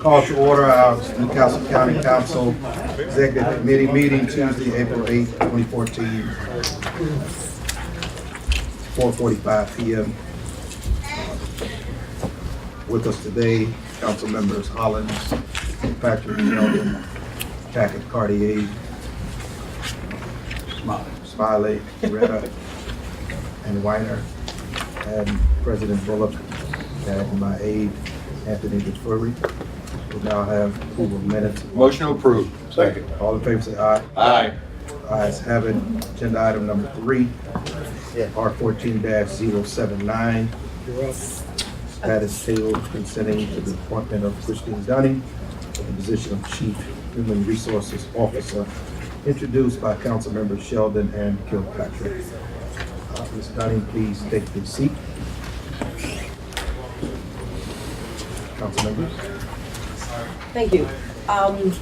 Call to order our Newcastle County Council Executive Committee meeting Tuesday, April 8, 2014, 4:45 p.m. With us today, council members Hollins, Patrick, Sheldon, Tackett, Cartier, Smiley, Retta, and Weiner, and President Bullock, and my aide, Anthony DeFurry. We now have approval of minutes. Motion approved. Second. All in favor say aye. Aye. Ayes have it. Agenda item number 3, R14-079. Status tabled consenting to the appointment of Christine Dunning for the position of Chief Human Resources Officer, introduced by council members Sheldon and Kilpatrick. Ms. Dunning, please take your seat. Council members. Thank you. I'd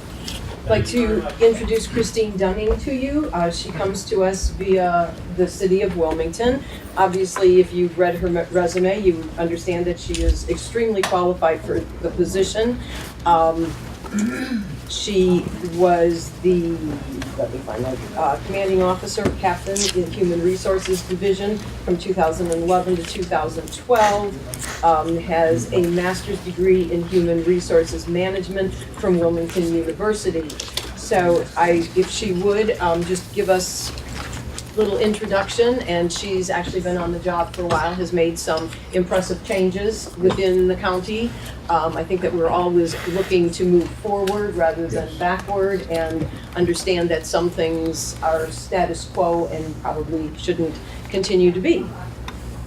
like to introduce Christine Dunning to you. She comes to us via the city of Wilmington. Obviously, if you've read her resume, you understand that she is extremely qualified for the position. She was the commanding officer, captain in Human Resources Division from 2011 to 2012. Has a master's degree in Human Resources Management from Wilmington University. So if she would, just give us a little introduction, and she's actually been on the job for a while, has made some impressive changes within the county. I think that we're always looking to move forward rather than backward, and understand that some things are status quo and probably shouldn't continue to be.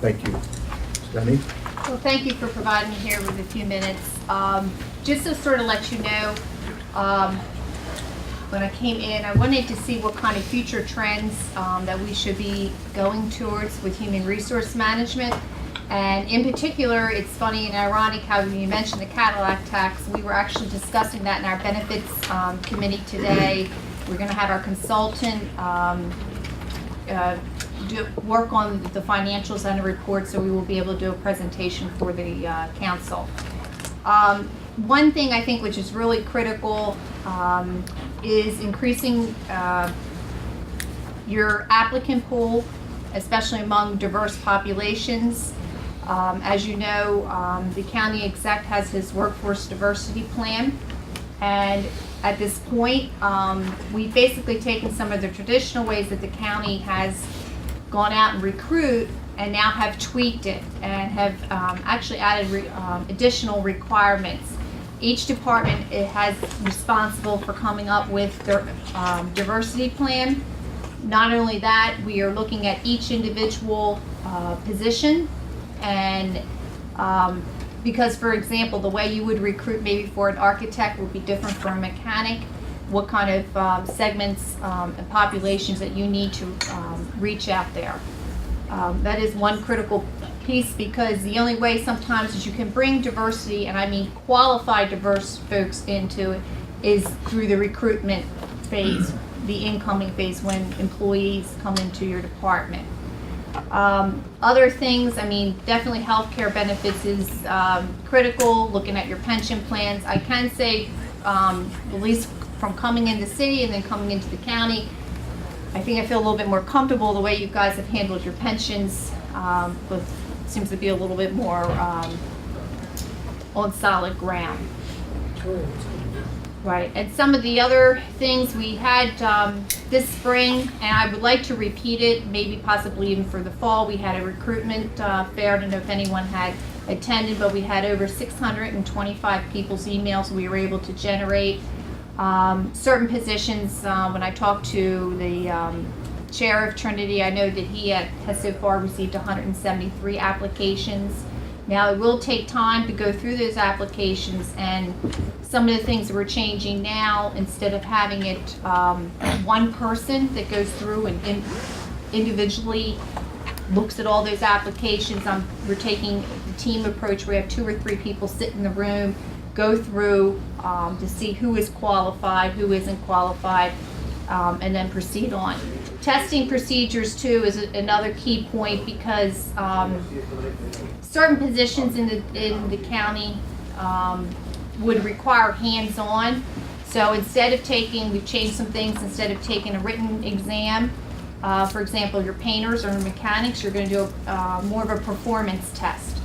Thank you. Ms. Dunning. Well, thank you for providing me here with a few minutes. Just to sort of let you know, when I came in, I wanted to see what kind of future trends that we should be going towards with human resource management. And in particular, it's funny and ironic how you mentioned the Cadillac tax. We were actually discussing that in our benefits committee today. We're going to have our consultant work on the financials and the report, so we will be able to do a presentation for the council. One thing I think which is really critical is increasing your applicant pool, especially among diverse populations. As you know, the county exec has his workforce diversity plan, and at this point, we've basically taken some of the traditional ways that the county has gone out and recruit, and now have tweaked it and have actually added additional requirements. Each department has responsible for coming up with their diversity plan. Not only that, we are looking at each individual position, and because, for example, the way you would recruit maybe for an architect would be different from a mechanic, what kind of segments and populations that you need to reach out there. That is one critical piece, because the only way sometimes is you can bring diversity, and I mean qualified diverse folks, into it is through the recruitment phase, the incoming phase when employees come into your department. Other things, I mean, definitely healthcare benefits is critical, looking at your pension plans. I can say, at least from coming into the city and then coming into the county, I think I feel a little bit more comfortable the way you guys have handled your pensions. But seems to be a little bit more on solid ground. Right, and some of the other things we had this spring, and I would like to repeat it, maybe possibly even for the fall, we had a recruitment fair. I don't know if anyone had attended, but we had over 625 people's emails we were able to generate. Certain positions, when I talked to the chair of Trinity, I know that he has so far received 173 applications. Now, it will take time to go through those applications, and some of the things that we're changing now, instead of having it one person that goes through and individually looks at all those applications, we're taking the team approach. We have 2 or 3 people sit in the room, go through to see who is qualified, who isn't qualified, and then proceed on. Testing procedures too is another key point, because certain positions in the county would require hands-on. So instead of we've changed some things, instead of taking a written exam, for example, your painters or mechanics, you're going to do more of a performance test.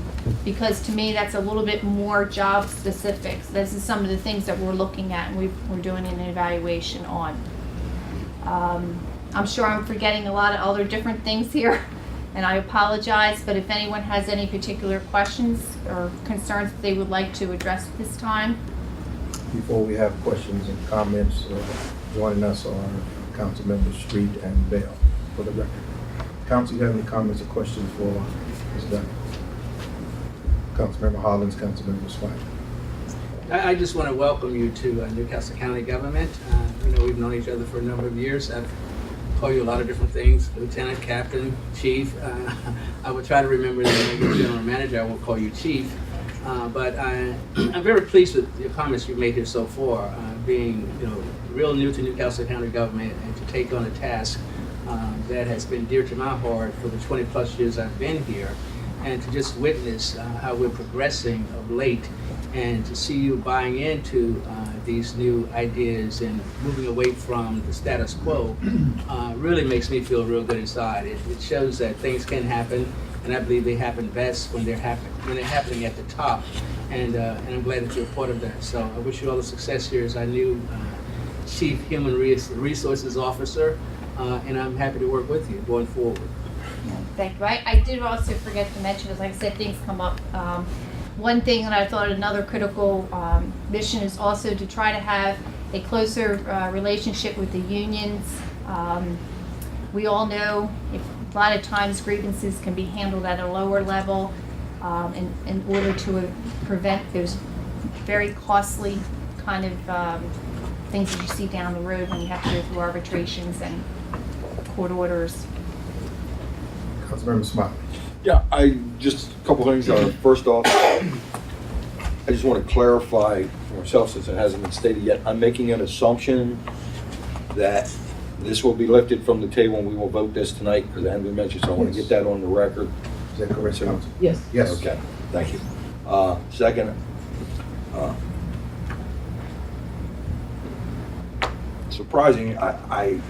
Because to me, that's a little bit more job specific. So this is some of the things that we're looking at and we're doing an evaluation on. I'm sure I'm forgetting a lot of other different things here, and I apologize, but if anyone has any particular questions or concerns that they would like to address at this time. Before we have questions and comments, joining us are Councilmember Street and Bell for the record. Council, you have any comments or questions for Ms. Dunn? Councilmember Hollins, Councilmember Swain. I just want to welcome you to Newcastle County government. We've known each other for a number of years. I've called you a lot of different things, lieutenant, captain, chief. I will try to remember that when you're general manager, I won't call you chief. But I'm very pleased with your comments you've made here so far, being real new to Newcastle County government and to take on a task that has been dear to my heart for the 20 plus years I've been here, and to just witness how we're progressing of late, and to see you buying into these new ideas and moving away from the status quo really makes me feel real good inside. It shows that things can happen, and I believe they happen best when they're happening at the top, and I'm glad that you're a part of that. So I wish you all the success here as our new Chief Human Resources Officer, and I'm happy to work with you going forward. Thank you. I did also forget to mention, as like I said, things come up. One thing that I thought another critical mission is also to try to have a closer relationship with the unions. We all know a lot of times grievances can be handled at a lower level in order to prevent those very costly kind of things that you see down the road when you have to go through arbitrations and court orders. Councilmember Smiley. Yeah, just a couple things. First off, I just want to clarify for myself, since it hasn't been stated yet, I'm making an assumption that this will be lifted from the table and we will vote this tonight, because it hasn't been mentioned, so I want to get that on the record. Is that correct, Council? Yes. Yes. Okay, thank you. Second, surprising, I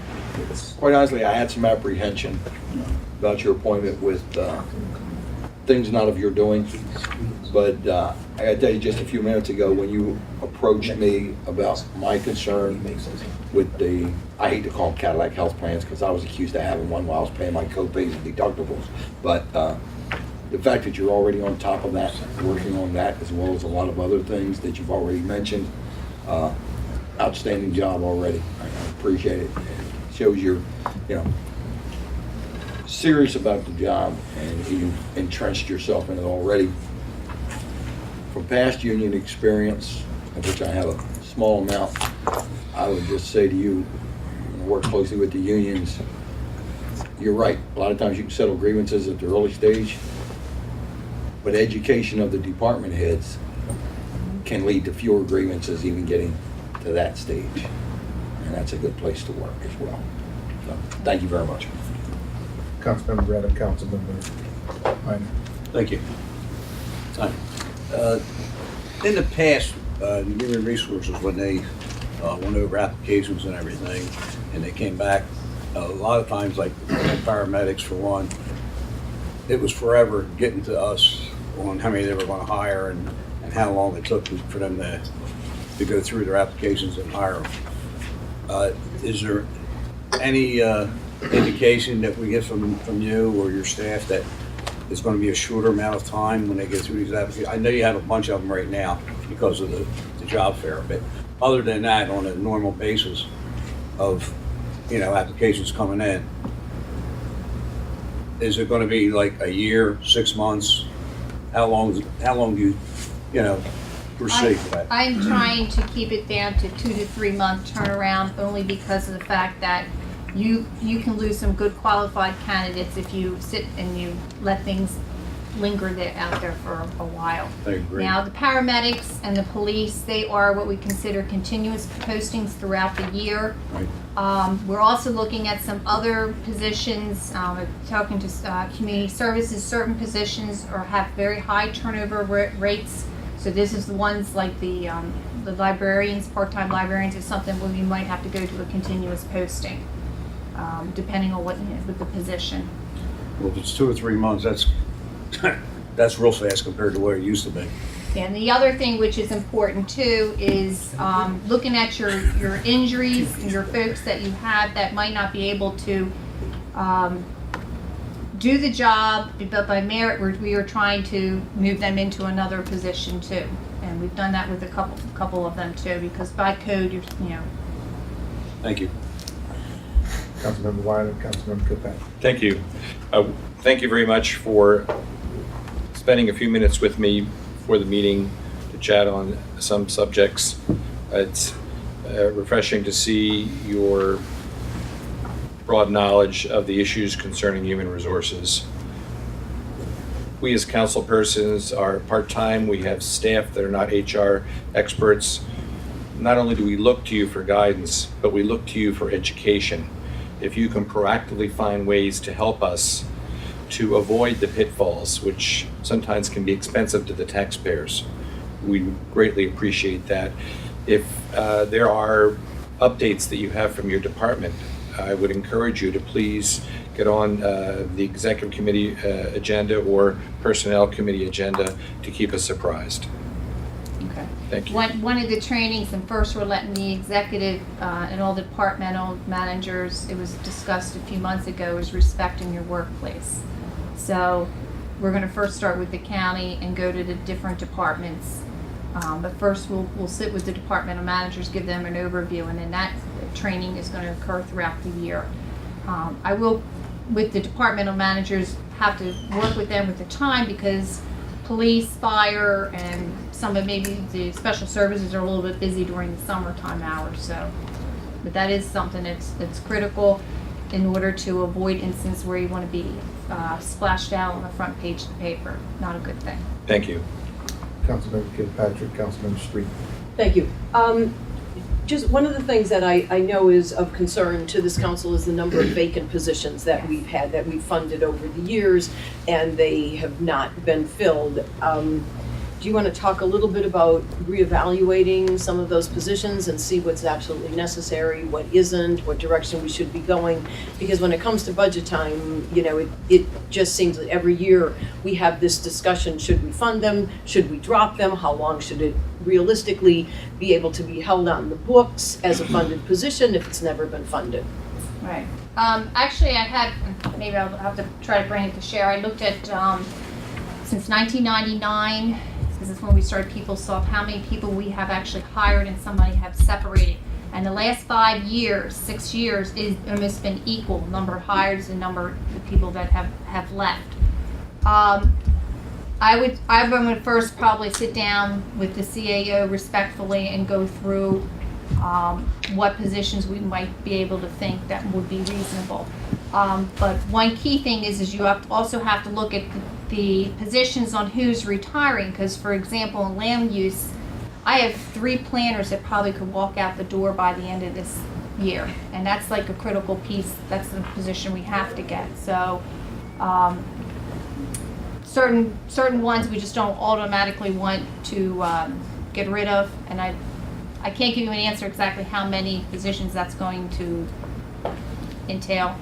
quite honestly, I had some apprehension about your appointment with things not of your doing. But I gotta tell you, just a few minutes ago, when you approached me about my concern with the, I hate to call them Cadillac health plans, because I was accused of having one while I was paying my co-pays and deductibles. But the fact that you're already on top of that, working on that, as well as a lot of other things that you've already mentioned, outstanding job already. I appreciate it. It shows you're, serious about the job, and you've entrenched yourself in it already. From past union experience, of which I have a small amount, I would just say to you, work closely with the unions. You're right, a lot of times you can settle grievances at the early stage, but education of the department heads can lead to fewer grievances even getting to that stage. And that's a good place to work as well. So, thank you very much. Councilmember Braddock, Councilmember Minor. Thank you. In the past, Human Resources, when they went over applications and everything, and they came back, a lot of times, like paramedics for one, it was forever getting to us on how many they were going to hire and how long it took for them to go through their applications and hire them. Is there any indication that we get from you or your staff that it's going to be a shorter amount of time when they get through these applications? I know you have a bunch of them right now because of the job fair, but other than that, on a normal basis of applications coming in, is it going to be like a year, 6 months? How long do you proceed with that? I'm trying to keep it down to 2 to 3 month turnaround, only because of the fact that you can lose some good qualified candidates if you sit and you let things linger out there for a while. I agree. Now, the paramedics and the police, they are what we consider continuous postings throughout the year. Right. We're also looking at some other positions, talking to community services. Certain positions have very high turnover rates, so So this is the ones like the librarians, part-time librarians, is something where you might have to go to a continuous posting, depending on what, with the position. Well, if it's 2 or 3 months, that's, that's real fast compared to what it used to be. And the other thing which is important too is looking at your injuries and your folks that you have that might not be able to do the job, but by merit, we are trying to move them into another position too. And we've done that with a couple of them too, because by code, you know. Thank you. Councilmember Wyder, Councilmember Kilpatrick. Thank you. Thank you very much for spending a few minutes with me for the meeting to chat on some subjects. It's refreshing to see your broad knowledge of the issues concerning human resources. We as council persons are part-time. We have staff that are not HR experts. Not only do we look to you for guidance, but we look to you for education. If you can proactively find ways to help us to avoid the pitfalls, which sometimes can be expensive to the taxpayers, we greatly appreciate that. If there are updates that you have from your department, I would encourage you to please get on the executive committee agenda or personnel committee agenda to keep us surprised. Okay. Thank you. One of the trainings, and first we're letting the executive and all the departmental managers, it was discussed a few months ago, is respecting your workplace. So we're going to first start with the county and go to the different departments. But first we'll sit with the departmental managers, give them an overview, and then that training is going to occur throughout the year. I will, with the departmental managers, have to work with them with the time because police, fire, and some of maybe the special services are a little bit busy during the summertime hours. So, but that is something that's critical in order to avoid instances where you want to be splashed out on the front page of the paper. Not a good thing. Thank you. Councilmember Kilpatrick, Councilmember Street. Thank you. Just one of the things that I know is of concern to this council is the number of vacant positions that we've had, that we've funded over the years, and they have not been filled. Do you want to talk a little bit about reevaluating some of those positions and see what's absolutely necessary, what isn't, what direction we should be going? Because when it comes to budget time, you know, it just seems that every year we have this discussion, should we fund them, should we drop them, how long should it realistically be able to be held on the books as a funded position if it's never been funded? Right. Actually, I had, maybe I'll have to try to bring it to share. I looked at, since 1999, this is when we started PeopleSoft, how many people we have actually hired and somebody have separated. And the last 5 years, 6 years, is almost been equal, number of hires and number of people that have left. I would first probably sit down with the CAO respectfully and go through what positions we might be able to think that would be reasonable. But one key thing is you also have to look at the positions on who's retiring, because for example in land use, I have 3 planners that probably could walk out the door by the end of this year, and that's like a critical piece. That's the position we have to get. So certain ones we just don't automatically want to get rid of, and I can't give you an answer exactly how many positions that's going to entail.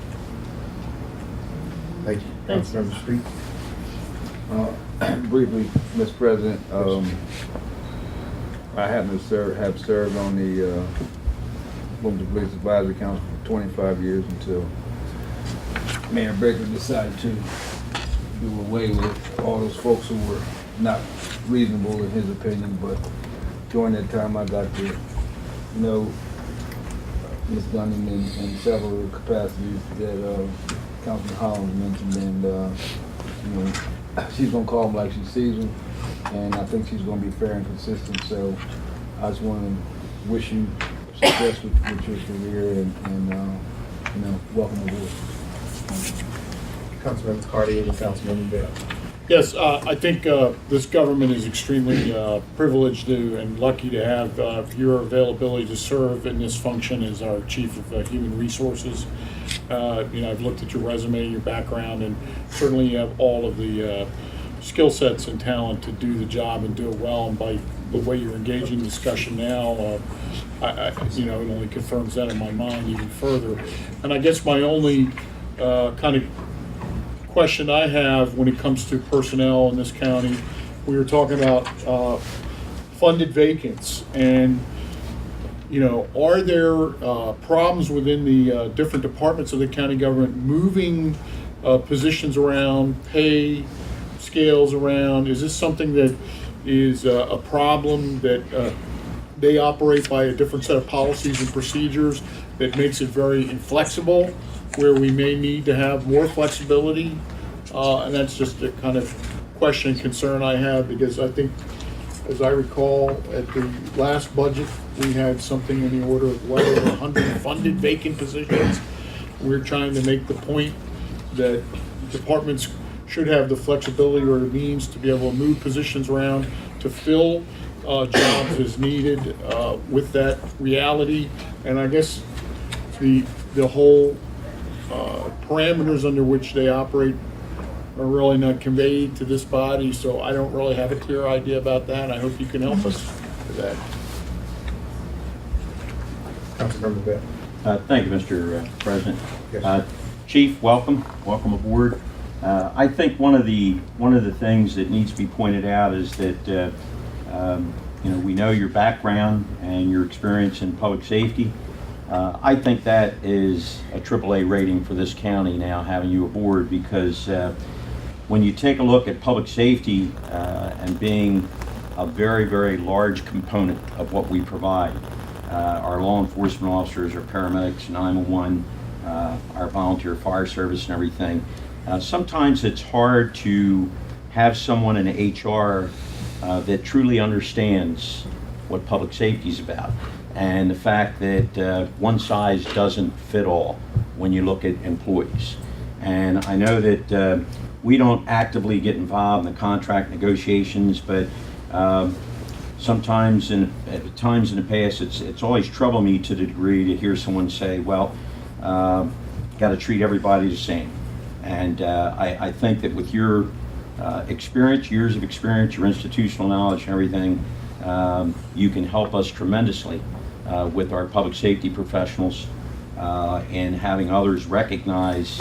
Thank you. Councilmember Street. Briefly, Mr. President, I happen to have served on the Wilmington Police Advisory Council for 25 years until Mayor Baker decided to do away with all those folks who were not reasonable in his opinion. But during that time, I got to know Ms. Gunning in several capacities that Councilman Hollins mentioned, and you know, she's gonna call them like she sees them, and I think she's gonna be fair and consistent. So I just want to wish you success with your career, and you know, welcome aboard. Councilmember Cartier and Councilmember Bell. Yes, I think this government is extremely privileged and lucky to have your availability to serve in this function as our Chief of Human Resources. You know, I've looked at your resume, your background, and certainly you have all of the skill sets and talent to do the job and do it well. And by the way you're engaging discussion now, it only confirms that in my mind even further. And I guess my only kind of question I have when it comes to personnel in this county, we were talking about funded vacants, and are there problems within the different departments of the county government moving positions around, pay scales around? Is this something that is a problem that they operate by a different set of policies and procedures that makes it very inflexible, where we may need to have more flexibility? And that's just a kind of question and concern I have, because I think, as I recall, at the last budget, we had something in the order of well over 100 funded vacant positions. We're trying to make the point that departments should have the flexibility or the means to be able to move positions around to fill jobs as needed with that reality. And I guess the whole parameters under which they operate are really not conveyed to this body, so I don't really have a clear idea about that. I hope you can help us with that. Councilmember Bell. Thank you, Mr. President. Yes. Chief, welcome aboard. I think one of the things that needs to be pointed out is that we know your background and your experience in public safety. I think that is a AAA rating for this county now, having you aboard, because when you take a look at public safety and being a very, very large component of what we provide, our law enforcement officers, our paramedics, 911, our volunteer fire service and everything, sometimes it's hard to have someone in HR that truly understands what public safety is about, and the fact that one size doesn't fit all when you look at employees. And I know that we don't actively get involved in the contract negotiations, but sometimes at times in the past, it's always troubled me to the degree to hear someone say, well, got to treat everybody the same. And I think that with your experience, years of experience, your institutional knowledge and everything, you can help us tremendously with our public safety professionals and having others recognize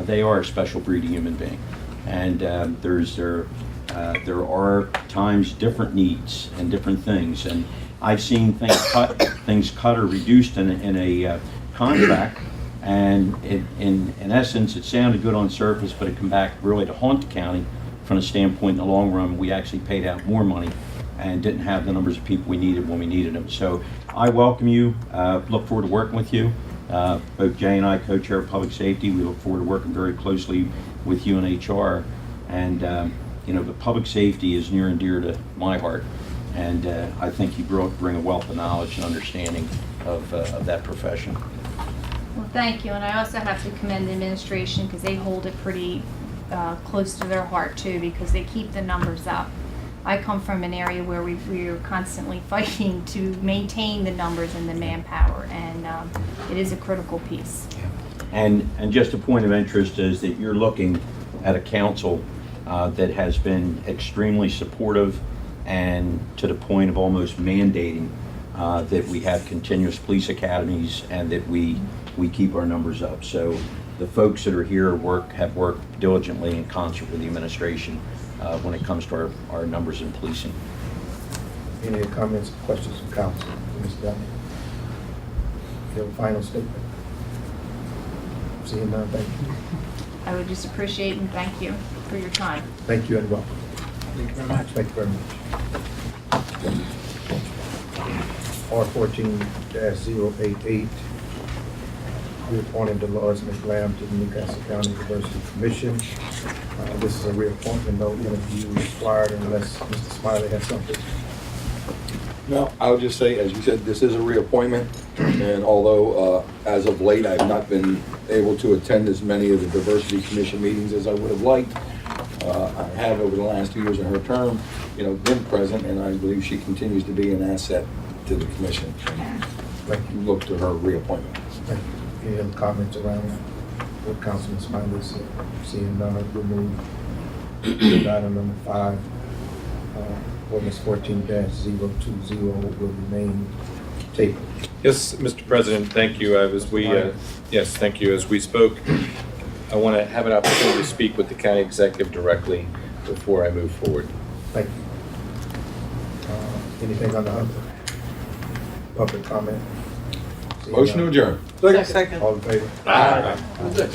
they are a special breed of human being. And there are times different needs and different things. And I've seen things cut or reduced in a contract, and in essence, it sounded good on surface, but it come back really to haunt the county from a standpoint in the long run. We actually paid out more money and didn't have the numbers of people we needed when we needed them. So I welcome you, look forward to working with you. Both Jay and I co-chair public safety. We look forward to working very closely with you in HR. And the public safety is near and dear to my heart. And I think you bring a wealth of knowledge and understanding of that profession. Well, thank you, and I also have to commend the administration because they hold it pretty close to their heart too, because they keep the numbers up. I come from an area where we are constantly fighting to maintain the numbers and the manpower, and it is a critical piece. And just a point of interest is that you're looking at a council that has been extremely supportive and to the point of almost mandating that we have continuous police academies and that we keep our numbers up. So the folks that are here have worked diligently in concert with the administration when it comes to our numbers in policing. Any comments or questions from council? Ms. Dunn? You have a final statement? Seeing none, thank you. I would just appreciate and thank you for your time. Thank you and welcome. Thank you very much. Thank you very much. R14-088, reappointing Dolores McLam to the Newcastle County Diversity Commission. This is a reappointment, no interview required unless Mr. Smiley has something. No, I would just say, as you said, this is a reappointment, and although as of late I've not been able to attend as many of the Diversity Commission meetings as I would have liked, I have over the last 2 years in her term, been present, and I believe she continues to be an asset to the commission. Thank you. Look to her reappointment. Thank you. Any other comments around what Councilman Smiley said? Seeing none, we'll move Agenda item number 5, ordinance 14-020 will remain tabled. Yes, Mr. President, thank you. Yes, thank you. As we spoke, I want to have an opportunity to speak with the county executive directly before I move forward. Thank you. Anything on the public comment? Motion to adjourn. All in favor? All right. Well, good.